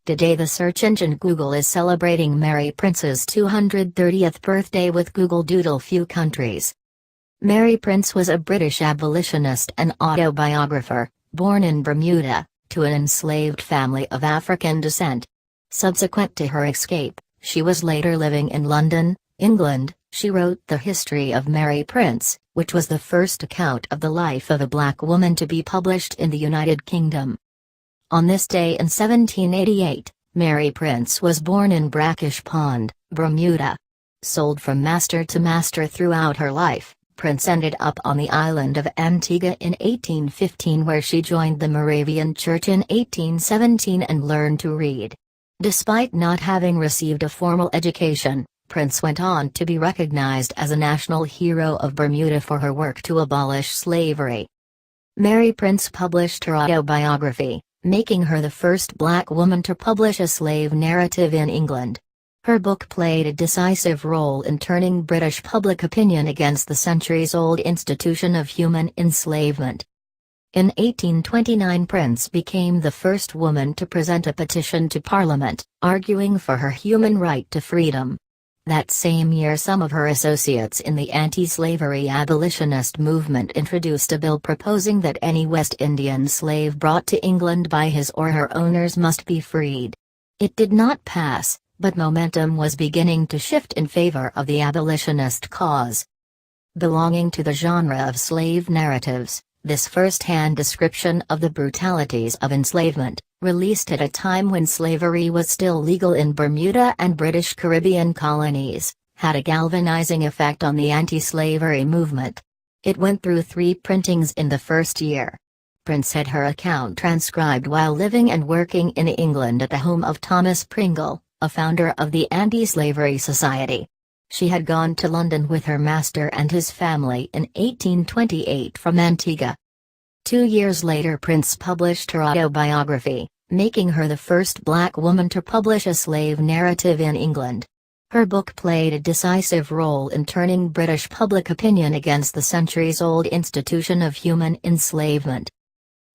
Today the search engine Google is celebrating Mary Prince's 230th birthday with Google Doodle few countries. Mary Prince was a British abolitionist and autobiographer, born in Bermuda, to an enslaved family of African descent. Subsequent to her escape, she was later living in London, England. She wrote The History of Mary Prince, which was the first account of the life of a black woman to be published in the United Kingdom. On this day in 1788, Mary Prince was born in Brackish Pond, Bermuda. Sold from master to master throughout her life, Prince ended up on the island of Antigua in 1815, where she joined the Moravian Church in 1817 and learned to read. Despite not having received a formal education, Prince went on to be recognized as a national hero of Bermuda for her work to abolish slavery. Mary Prince published her autobiography, making her the first black woman to publish a slave narrative in England. Her book played a decisive role in turning British public opinion against the centuries-old institution of human enslavement. In 1829, Prince became the first woman to present a petition to Parliament, arguing for her human right to freedom. That same year, some of her associates in the anti-slavery abolitionist movement introduced a bill proposing that any West Indian slave brought to England by his or her owners must be freed. It did not pass, but momentum was beginning to shift in favor of the abolitionist cause. Belonging to the genre of slave narratives, this first-hand description of the brutalities of enslavement, released at a time when slavery was still legal in Bermuda and British Caribbean colonies, had a galvanizing effect on the anti-slavery movement. It went through 3 printings in the first year. Prince had her account transcribed while living and working in England at the home of Thomas Pringle, a founder of the Anti-Slavery Society. She had gone to London with her master and his family in 1828 from Antigua. 2 years later, Prince published her autobiography, making her the first black woman to publish a slave narrative in England. Her book played a decisive role in turning British public opinion against the centuries-old institution of human enslavement.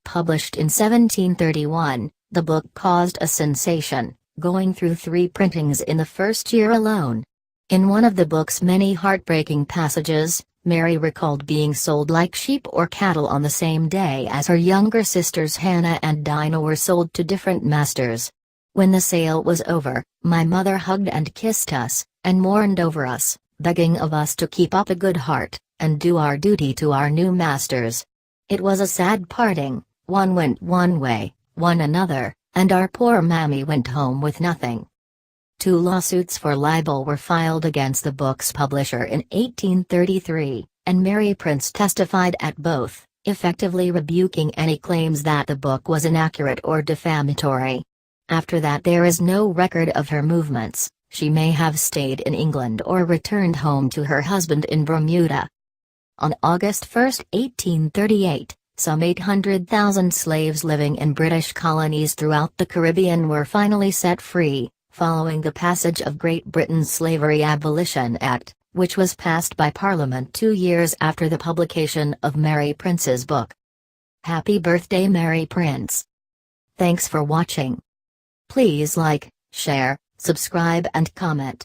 Published in 1731, the book caused a sensation, going through 3 printings in the first year alone. In one of the book's many heartbreaking passages, Mary recalled being sold like sheep or cattle on the same day as her younger sisters Hannah and Dinah were sold to different masters. When the sale was over, my mother hugged and kissed us, and mourned over us, begging of us to keep up a good heart, and do our duty to our new masters. It was a sad parting, one went one way, one another, and our poor mammy went home with nothing. 2 lawsuits for libel were filed against the book's publisher in 1833, and Mary Prince testified at both, effectively rebuking any claims that the book was inaccurate or defamatory. After that, there is no record of her movements. She may have stayed in England or returned home to her husband in Bermuda. On August 1, 1838, some 800,000 slaves living in British colonies throughout the Caribbean were finally set free, following the passage of Great Britain's Slavery Abolition Act, which was passed by Parliament 2 years after the publication of Mary Prince's book. Happy birthday, Mary Prince! Thanks for watching. Please like, share, subscribe and comment.